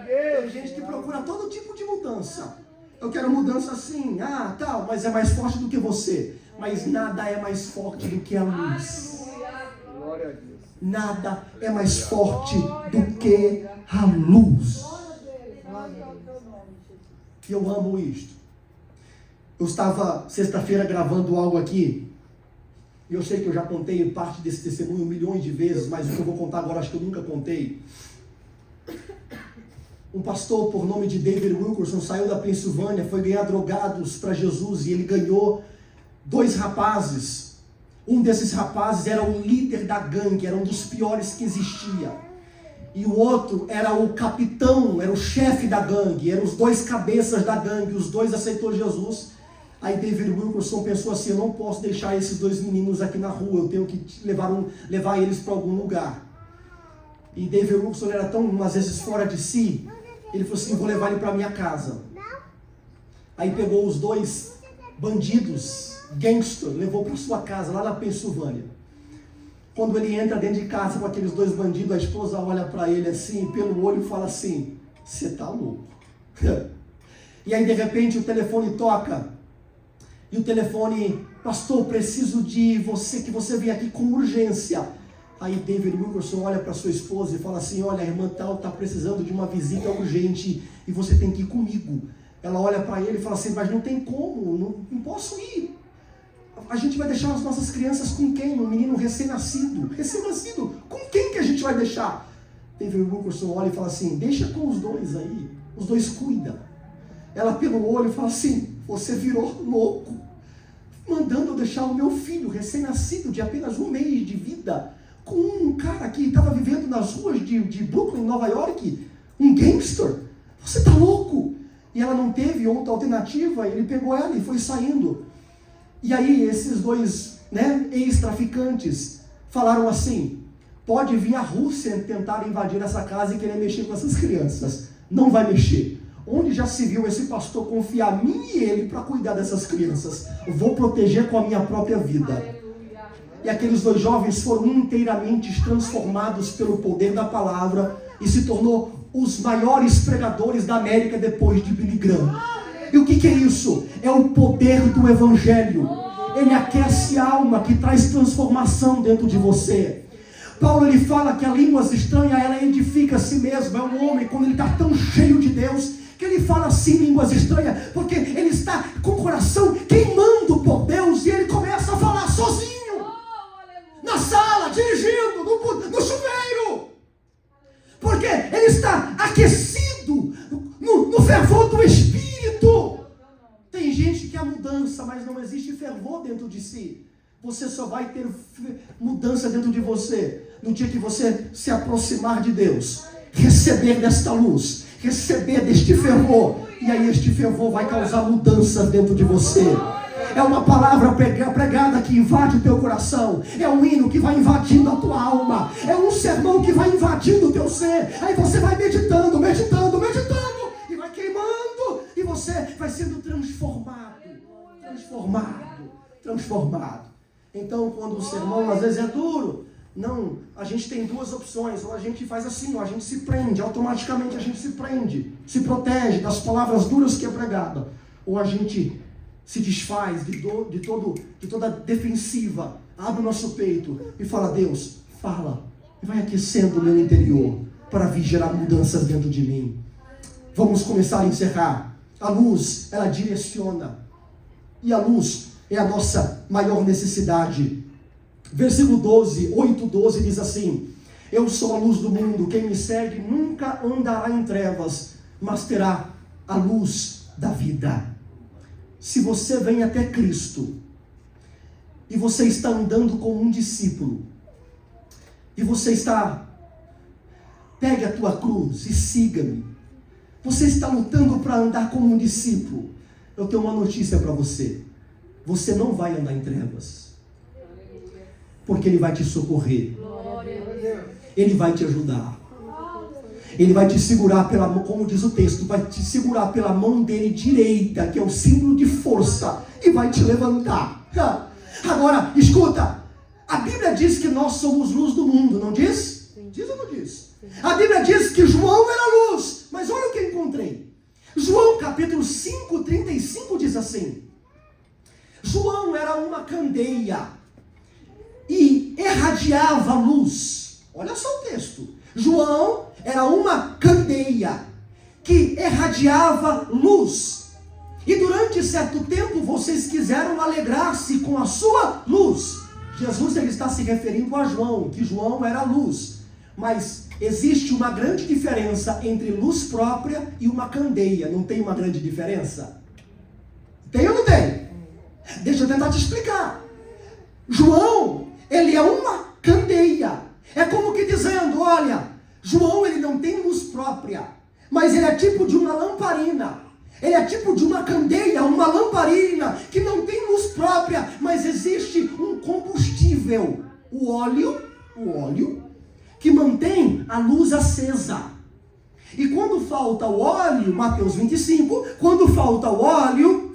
Tem gente que procura todo tipo de mudança. Eu quero mudança assim, tal, mas é mais forte do que você. Mas nada é mais forte do que a luz. Nada é mais forte do que a luz. E eu amo isto. Eu estava sexta-feira gravando algo aqui. E eu sei que eu já contei parte desse testemunho milhões de vezes, mas o que eu vou contar agora acho que eu nunca contei. Um pastor por nome de David Wilkerson saiu da Pensilvânia, foi ganhar drogados para Jesus, e ele ganhou 2 rapazes. Um desses rapazes era o líder da gangue, era um dos piores que existia. E o outro era o capitão, era o chefe da gangue, eram os 2 cabeças da gangue, os 2 aceitou Jesus. Aí David Wilkerson pensou assim, eu não posso deixar esses 2 meninos aqui na rua, eu tenho que levar eles para algum lugar. E David Wilkerson era tão, às vezes, fora de si, ele falou assim, vou levar ele para minha casa. Aí pegou os dois bandidos, gangster, levou para sua casa, lá na Pensilvânia. Quando ele entra dentro de casa com aqueles dois bandidos, a esposa olha para ele assim, pelo olho, e fala assim: você tá louco. E aí de repente o telefone toca. E o telefone: pastor, preciso de você, que você venha aqui com urgência. Aí David Wilkerson olha para sua esposa e fala assim: olha, a irmã tal está precisando de uma visita urgente e você tem que ir comigo. Ela olha para ele e fala assim: mas não tem como, não posso ir. A gente vai deixar as nossas crianças com quem? Um menino recém-nascido. Recém-nascido, com quem que a gente vai deixar? David Wilkerson olha e fala assim: deixa com os dois aí, os dois cuidam. Ela pelo olho fala assim: você virou louco, mandando eu deixar o meu filho recém-nascido de apenas 1 mês de vida com um cara que estava vivendo nas ruas de Brooklyn, Nova York, um gangster. Você está louco? E ela não teve outra alternativa, ele pegou ela e foi saindo. E aí esses dois, ex-traficantes falaram assim: pode vir a Rússia tentar invadir essa casa e querer mexer com essas crianças. Não vai mexer. Onde já se viu esse pastor confiar a mim e ele para cuidar dessas crianças? Eu vou proteger com a minha própria vida. E aqueles dois jovens foram inteiramente transformados pelo poder da palavra e se tornou os maiores pregadores da América depois de Billy Graham. E o que é isso? É o poder do Evangelho. Ele aquece a alma, que traz transformação dentro de você. Paulo, ele fala que a línguas estranhas, ela edifica a si mesmo. É um homem, quando ele está tão cheio de Deus, que ele fala assim línguas estranhas, porque ele está com o coração queimando por Deus, e ele começa a falar sozinho, na sala, dirigindo, no chuveiro, porque ele está aquecido no fervor do Espírito. Tem gente que quer mudança, mas não existe fervor dentro de si. Você só vai ter mudança dentro de você no dia que você se aproximar de Deus, receber desta luz, receber deste fervor, e aí este fervor vai causar mudança dentro de você. É uma palavra pregada que invade o teu coração, é um hino que vai invadindo a tua alma, é um sermão que vai invadindo o teu ser. Aí você vai meditando, e vai queimando, e você vai sendo transformado. Então, quando o sermão às vezes é duro, não, a gente tem duas opções: ou a gente faz assim, ou a gente se prende, automaticamente a gente se prende, se protege das palavras duras que é pregada, ou a gente se desfaz de toda defensiva, abre o nosso peito e fala: Deus, fala, e vai aquecendo o meu interior para vir gerar mudanças dentro de mim. Vamos começar a encerrar. A luz, ela direciona, e a luz é a nossa maior necessidade. Versículo 8:12 diz assim: eu sou a luz do mundo, quem me segue nunca andará em trevas, mas terá a luz da vida. Se você vem até Cristo, e você está andando como um discípulo, e você está, pegue a tua cruz e siga-me, você está lutando para andar como um discípulo, eu tenho uma notícia para você: você não vai andar em trevas, porque Ele vai te socorrer, Ele vai te ajudar, Ele vai te segurar pela mão, como diz o texto, vai te segurar pela mão dele direita, que é o símbolo de força, e vai te levantar. Agora, escuta, a Bíblia diz que nós somos luz do mundo, não diz? Sim. Diz ou não diz? Sim. A Bíblia diz que João era luz, mas olha o que eu encontrei. João capítulo 5:35 diz assim: João era uma candeia e irradiava luz. Olha só o texto. João era uma candeia que irradiava luz. E durante certo tempo vocês quiseram alegrar-se com a sua luz. Jesus, ele está se referindo a João, que João era luz. Mas existe uma grande diferença entre luz própria e uma candeia. Não tem uma grande diferença? Tem ou não tem? Deixa eu tentar te explicar. João, ele é uma candeia. É como que dizendo: olha, João, ele não tem luz própria, mas ele é tipo de uma lamparina. Ele é tipo de uma candeia, uma lamparina, que não tem luz própria, mas existe um combustível, o óleo, que mantém a luz acesa. E quando falta o óleo, Mateus 25, quando falta o óleo,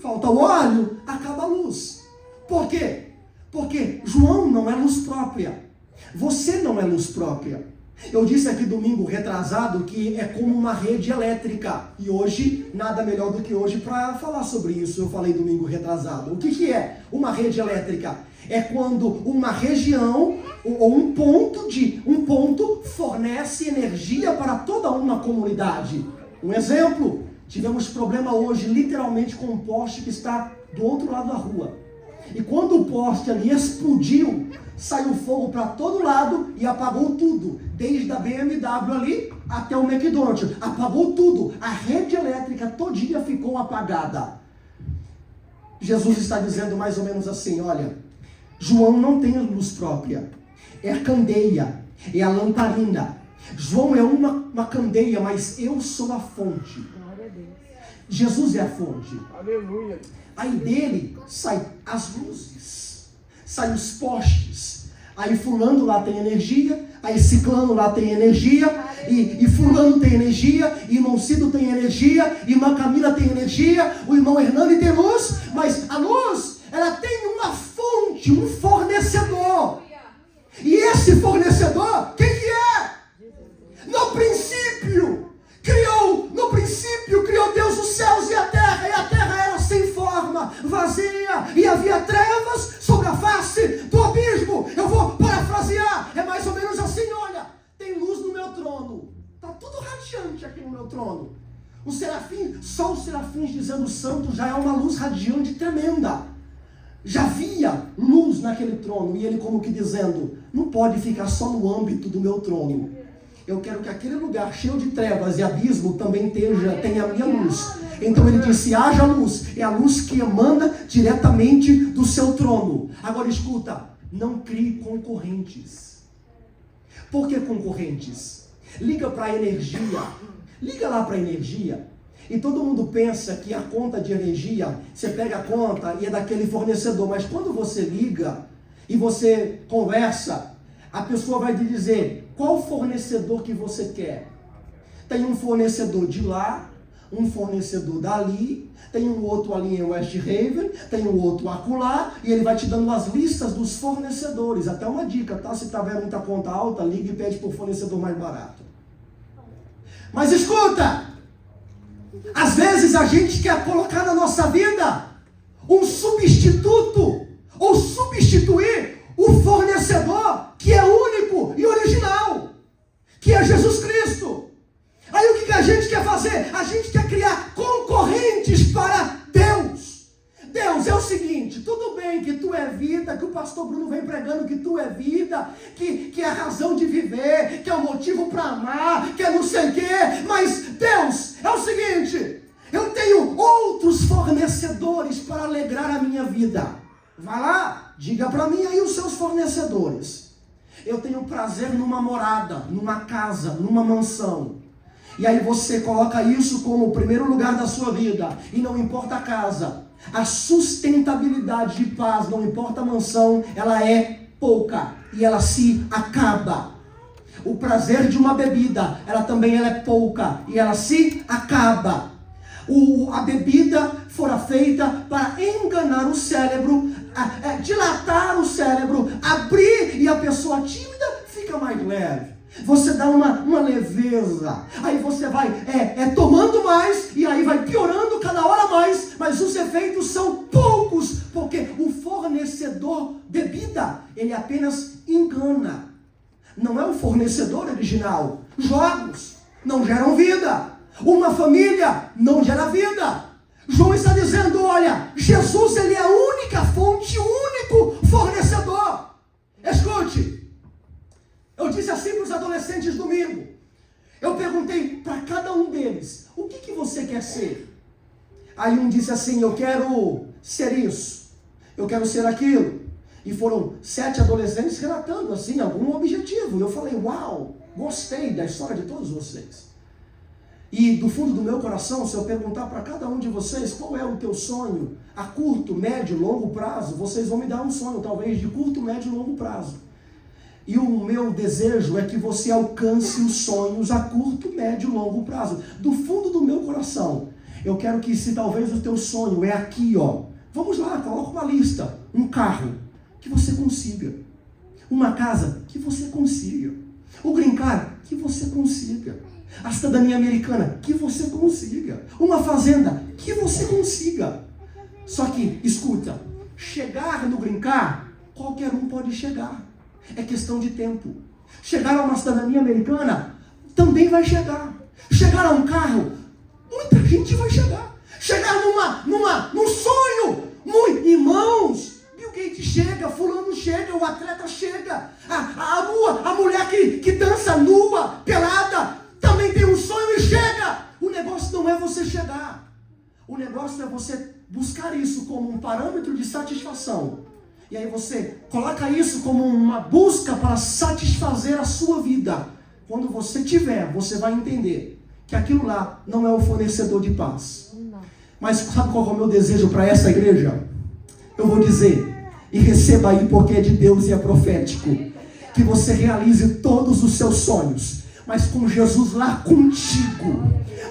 acaba a luz. Por quê? Porque João não é luz própria. Você não é luz própria. Eu disse aqui domingo retrasado que é como uma rede elétrica. E hoje, nada melhor do que hoje para falar sobre isso. Eu falei domingo retrasado. O que é uma rede elétrica? É quando uma região ou um ponto fornece energia para toda uma comunidade. Um exemplo, tivemos problema hoje literalmente com um poste que está do outro lado da rua. E quando o poste ali explodiu, saiu fogo para todo lado e apagou tudo. Desde a BMW ali até o McDonald's. Apagou tudo. A rede elétrica todinha ficou apagada. Jesus está dizendo mais ou menos assim, olha, João não tem luz própria. É a candeia, é a lamparina. João é uma candeia, mas eu sou a fonte. Jesus é a fonte. Aleluia. Aí dele sai as luzes, sai os postes. Aí fulano lá tem energia, aí ciclano lá tem energia, e fulano tem energia, e irmão Cido tem energia, irmã Camila tem energia, o irmão Hernani tem luz, mas a luz, ela tem uma fonte, um fornecedor. E esse fornecedor, quem que é? No princípio criou Deus os céus e a terra era sem forma, vazia, e havia trevas sobre a face do abismo. Eu vou parafrasear, é mais ou menos assim, olha, tem luz no meu trono, está tudo radiante aqui no meu trono. O serafim, só os serafins dizendo santo já é uma luz radiante tremenda. Já havia luz naquele trono, e ele como que dizendo, não pode ficar só no âmbito do meu trono. Eu quero que aquele lugar cheio de trevas e abismo também tenha a minha luz. Então ele disse, haja luz. É a luz que emana diretamente do seu trono. Agora escuta, não crie concorrentes. Por que concorrentes? Liga para a energia. Liga lá para a energia. E todo mundo pensa que a conta de energia, você pega a conta e é daquele fornecedor. Mas quando você liga e você conversa, a pessoa vai te dizer, qual fornecedor que você quer? Tem um fornecedor de lá, um fornecedor dali, tem um outro ali em West Haven, tem um outro acolá, e ele vai te dando as listas dos fornecedores. Até uma dica, tá? Se tiver muita conta alta, liga e pede para o fornecedor mais barato. Mas escuta! Às vezes a gente quer colocar na nossa vida um substituto, ou substituir o fornecedor que é único e original, que é Jesus Cristo. Aí o que a gente quer fazer? A gente quer criar concorrentes para Deus. Deus é o seguinte, tudo bem que tu é vida, que o pastor Bruno vem pregando que tu é vida, que é a razão de viver, que é o motivo para amar, que é não sei o quê, mas Deus é o seguinte, eu tenho outros fornecedores para alegrar a minha vida. Vai lá, diga para mim aí os seus fornecedores. Eu tenho prazer numa morada, numa casa, numa mansão. E aí você coloca isso como o primeiro lugar da sua vida. E não importa a casa, a sustentabilidade de paz, não importa a mansão, ela é pouca e ela se acaba. O prazer de uma bebida, ela também é pouca e ela se acaba. A bebida fora feita para enganar o cérebro, dilatar o cérebro, abrir, e a pessoa tímida fica mais leve. Você dá uma leveza, aí você vai tomando mais, e aí vai piorando cada hora mais, mas os efeitos são poucos, porque o fornecedor bebida, ele apenas engana. Não é o fornecedor original. Jogos não geram vida. Uma família não gera vida. João está dizendo, olha, Jesus, ele é a única fonte, o único fornecedor. Escute, eu disse assim para os adolescentes domingo, eu perguntei para cada um deles, o que você quer ser? Aí um disse assim, eu quero ser isso, eu quero ser aquilo. E foram 7 adolescentes relatando assim, algum objetivo. E eu falei, uau, gostei da história de todos vocês. E do fundo do meu coração, se eu perguntar para cada um de vocês qual é o teu sonho a curto, médio, longo prazo, vocês vão me dar um sonho, talvez de curto, médio e longo prazo. E o meu desejo é que você alcance os sonhos a curto, médio e longo prazo. Do fundo do meu coração, eu quero que, se talvez o teu sonho é aqui, ó, vamos lá, coloca uma lista. Um carro, que você consiga. Uma casa, que você consiga. O green card, que você consiga. A cidadania americana, que você consiga. Uma fazenda, que você consiga. Só que, escuta, chegar no green card, qualquer um pode chegar. É questão de tempo. Chegar a uma cidadania americana, também vai chegar. Chegar a um carro, muita gente vai chegar. Chegar num sonho, irmãos, Bill Gates chega, fulano chega, o atleta chega. A mulher que dança nua, pelada, também tem um sonho e chega. O negócio não é você chegar. O negócio é você buscar isso como um parâmetro de satisfação. E aí você coloca isso como uma busca para satisfazer a sua vida. Quando você tiver, você vai entender que aquilo lá não é o fornecedor de paz. Mas sabe qual é o meu desejo para essa igreja? Eu vou dizer, e receba aí porque é de Deus e é profético, que você realize todos os seus sonhos, mas com Jesus lá contigo.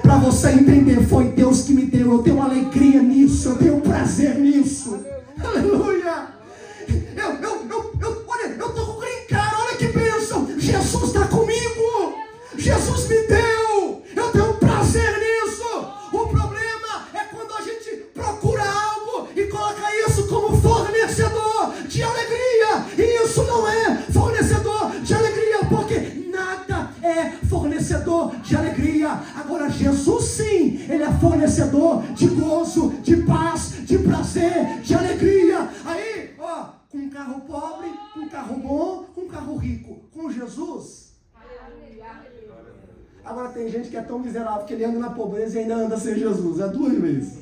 Para você entender, foi Deus que me deu, eu tenho alegria nisso, eu tenho prazer nisso. Aleluia! Olha, eu estou com green card, olha que bênção. Jesus está comigo. Jesus me deu. Eu tenho prazer nisso. O problema é quando a gente procura algo e coloca isso como fornecedor de alegria. E isso não é fornecedor de alegria, porque nada é fornecedor de alegria. Agora Jesus sim, Ele é fornecedor de gozo, de paz, de prazer, de alegria. Aí, ó, com um carro pobre, com um carro bom, com um carro rico. Com Jesus. Agora tem gente que é tão miserável que ele anda na pobreza e ainda anda sem Jesus. É 2 vezes.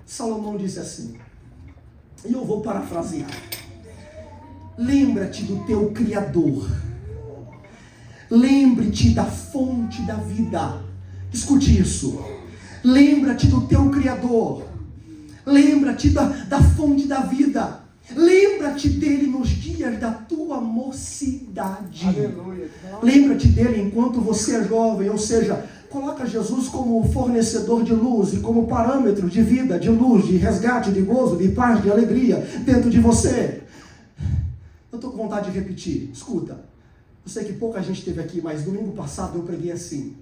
Salomão disse assim, e eu vou parafrasear: lembra-te do teu Criador. Lembre-te da fonte da vida. Escute isso. Lembra-te do teu Criador. Lembra-te da fonte da vida. Lembra-te dele nos dias da tua mocidade. Aleluia. Lembra-te dele enquanto você é jovem. Ou seja, coloca Jesus como fornecedor de luz e como parâmetro de vida, de luz, de resgate, de gozo, de paz, de alegria dentro de você. Eu estou com vontade de repetir. Escuta, eu sei que pouca gente esteve aqui, mas domingo passado eu preguei assim,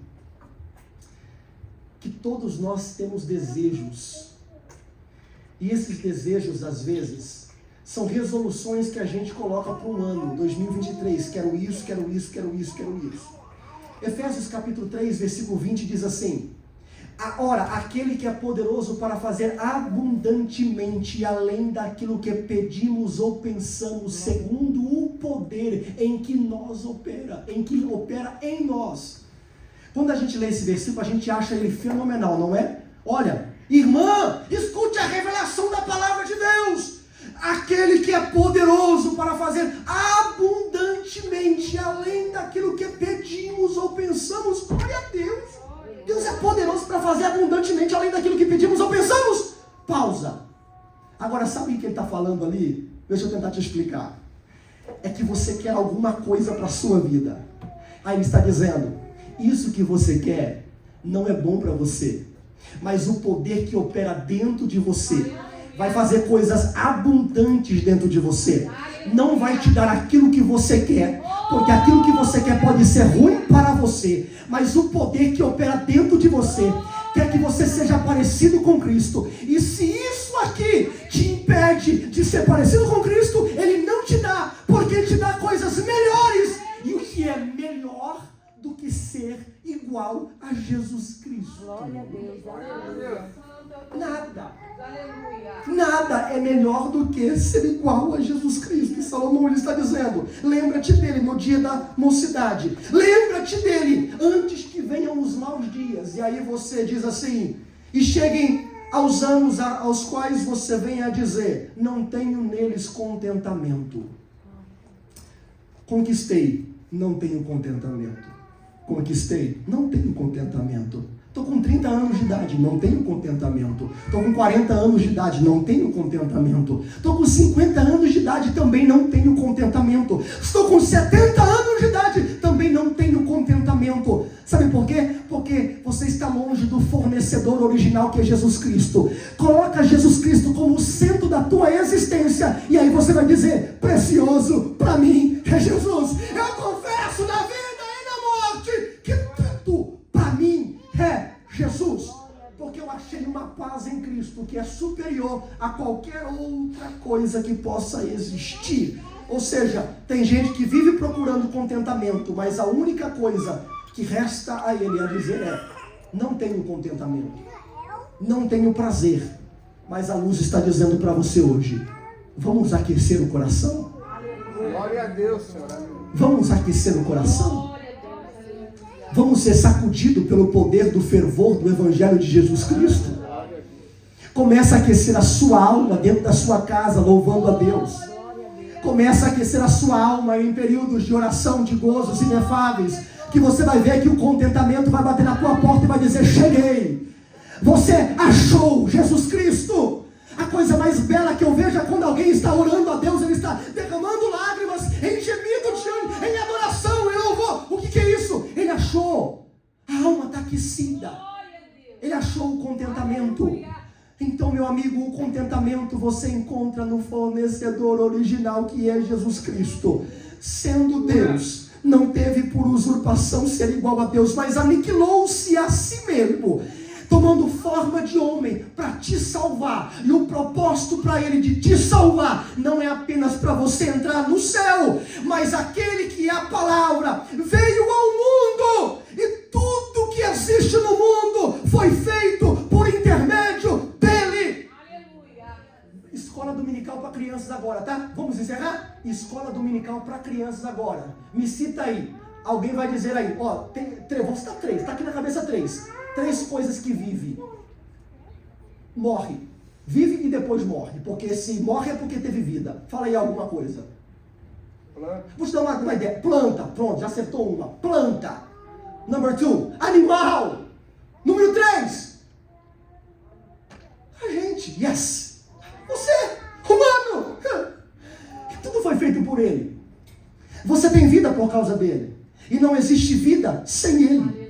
que todos nós temos desejos. E esses desejos, às vezes, são resoluções que a gente coloca para um ano, 2023. Quero isso, quero isso, quero isso, quero isso. Efésios capítulo 3, versículo 20 diz assim: ora, aquele que é poderoso para fazer abundantemente além daquilo que pedimos ou pensamos, segundo o poder em que opera em nós. Quando a gente lê esse versículo, a gente acha ele fenomenal, não é? Olha, irmã, escute a revelação da palavra de Deus. Aquele que é poderoso para fazer abundantemente além daquilo que pedimos ou pensamos. Glória a Deus. Deus é poderoso para fazer abundantemente além daquilo que pedimos ou pensamos. Pausa. Agora, sabe o que ele está falando ali? Deixa eu tentar te explicar. É que você quer alguma coisa para a sua vida. Aí ele está dizendo, isso que você quer não é bom para você. Mas o poder que opera dentro de você vai fazer coisas abundantes dentro de você. Não vai te dar aquilo que você quer, porque aquilo que você quer pode ser ruim para você, mas o poder que opera dentro de você quer que você seja parecido com Cristo. E se isso aqui te impede de ser parecido com Cristo, Ele não te dá, porque Ele te dá coisas melhores. E o que é melhor do que ser igual a Jesus Cristo? Glória a Deus. Aleluia. Nada é melhor do que ser igual a Jesus Cristo. E Salomão ele está dizendo, lembra-te dele no dia da mocidade. Lembra-te dele antes que venham os maus dias. E aí você diz assim, e cheguem aos anos aos quais você vem a dizer, não tenho neles contentamento. Conquistei, não tenho contentamento. conquistei, não tenho contentamento. Estou com 30 anos de idade, não tenho contentamento. Estou com 40 anos de idade, não tenho contentamento. Estou com 50 anos de idade, também não tenho contentamento. Estou com 70 anos de idade, também não tenho contentamento. Sabe por quê? Porque você está longe do fornecedor original, que é Jesus Cristo. Coloca Jesus Cristo como o centro da tua existência, e aí você vai dizer: precioso para mim é Jesus. Eu confesso na vida e na morte que tudo para mim é Jesus, porque eu achei uma paz em Cristo que é superior a qualquer outra coisa que possa existir. Ou seja, tem gente que vive procurando contentamento, mas a única coisa que resta a ele a dizer é: não tenho contentamento, não tenho prazer. Mas a luz está dizendo para você hoje: vamos aquecer o coração? Glória a Deus, Senhor. Vamos aquecer o coração? Vamos ser sacudidos pelo poder do fervor do Evangelho de Jesus Cristo? Começa a aquecer a sua alma dentro da sua casa, louvando a Deus. Começa a aquecer a sua alma em períodos de oração, de gozos inefáveis, que você vai ver que o contentamento vai bater na tua porta e vai dizer: cheguei. Você achou Jesus Cristo. A coisa mais bela que eu vejo é quando alguém está orando a Deus, ele está derramando lágrimas em gemido de em adoração, em louvor. O que é isso? Ele achou. A alma está aquecida. Ele achou o contentamento. Então, meu amigo, o contentamento você encontra no fornecedor original, que é Jesus Cristo. Sendo Deus, não teve por usurpação ser igual a Deus, mas aniquilou-se a si mesmo, tomando forma de homem para te salvar. E o propósito para ele de te salvar não é apenas para você entrar no céu, mas aquele que é a palavra veio ao mundo, e tudo que existe no mundo foi feito por intermédio dele. Aleluia. Escola dominical para crianças agora, tá? Vamos encerrar? Escola dominical para crianças agora. Me cita aí. Alguém vai dizer aí, ó, tem três, vamos citar três, tá aqui na cabeça três. Três coisas que vive. Morre. Vive e depois morre. Porque se morre é porque teve vida. Fala aí alguma coisa. Planta. Vou te dar uma ideia. Planta. Pronto, já acertou uma. Planta. Number 2. Animal. Número 3. A gente. Yes. Você. Humano. Tudo foi feito por ele. Você tem vida por causa dele. E não existe vida sem ele.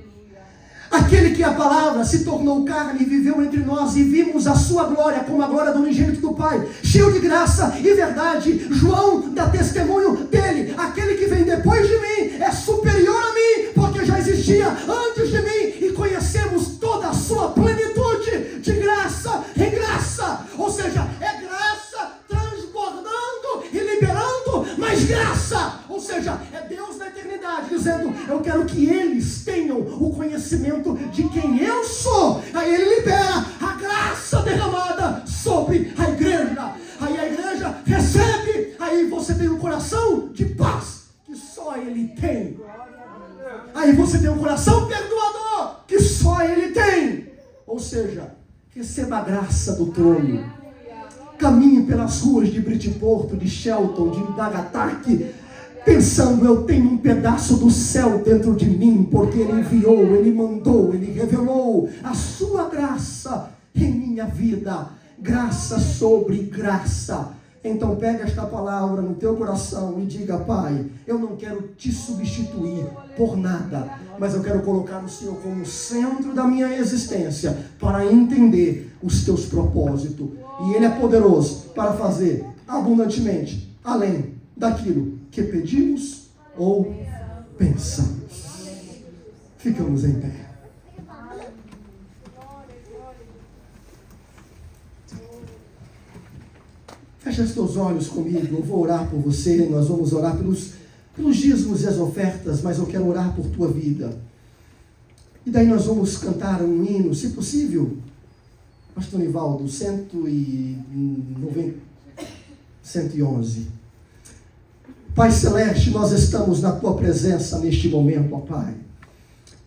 Aquele que a palavra se tornou carne e viveu entre nós, e vimos a sua glória como a glória do unigênito do Pai, cheio de graça e verdade. João dá testemunho dele. Aquele que vem depois de mim é superior a mim, porque já existia antes de mim, e conhecemos toda a sua plenitude, de graça em graça. Ou seja, é graça transbordando e liberando mais graça. Ou seja, é Deus na eternidade dizendo: eu quero que eles tenham o conhecimento de quem eu sou. Aí ele libera a graça derramada sobre a igreja. Aí a igreja recebe. Aí você tem um coração de paz que só ele tem. Aí você tem um coração perdoador que só ele tem. Ou seja, receba a graça do trono. Caminhe pelas ruas de Bridgeport, de Shelton, de Nagasaki, pensando: eu tenho um pedaço do céu dentro de mim, porque ele enviou, ele mandou, ele revelou a sua graça em minha vida. Graça sobre graça. Então pega esta palavra no teu coração e diga: Pai, eu não quero te substituir por nada, mas eu quero colocar o Senhor como centro da minha existência, para entender os teus propósitos. E Ele é poderoso para fazer abundantemente, além daquilo que pedimos ou pensamos. Ficamos em pé. Fecha os teus olhos comigo. Eu vou orar por você. Nós vamos orar pelos dízimos e as ofertas, mas eu quero orar por tua vida. E daí nós vamos cantar um hino, se possível, Pastor Nivaldo, 111. Pai Celeste, nós estamos na tua presença neste momento, ó Pai.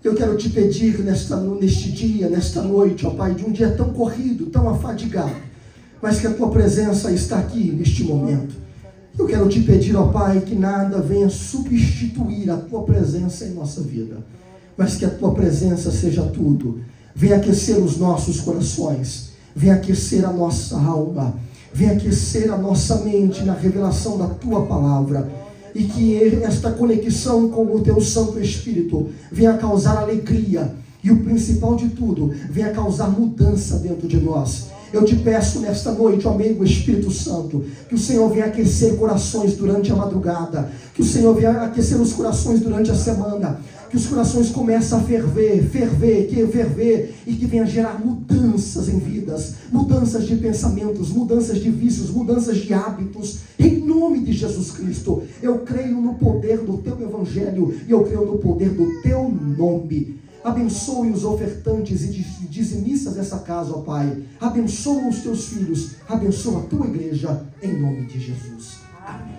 Eu quero te pedir neste dia, nesta noite, ó Pai, de um dia tão corrido, tão afadigado, mas que a tua presença está aqui neste momento. Eu quero te pedir, ó Pai, que nada venha substituir a tua presença em nossa vida. mas que a tua presença seja tudo. Vem aquecer os nossos corações, vem aquecer a nossa alma, vem aquecer a nossa mente na revelação da tua palavra, e que esta conexão com o teu Santo Espírito venha causar alegria, e o principal de tudo, venha causar mudança dentro de nós. Eu te peço nesta noite, ó amigo Espírito Santo, que o Senhor venha aquecer corações durante a madrugada, que o Senhor venha aquecer os corações durante a semana, que os corações comecem a ferver, e que venha gerar mudanças em vidas, mudanças de pensamentos, mudanças de vícios, mudanças de hábitos, em nome de Jesus Cristo. Eu creio no poder do teu evangelho, e eu creio no poder do teu nome. Abençoe os ofertantes e dizimistas dessa casa, ó Pai. Abençoa os teus filhos, abençoa a tua igreja, em nome de Jesus. Amém.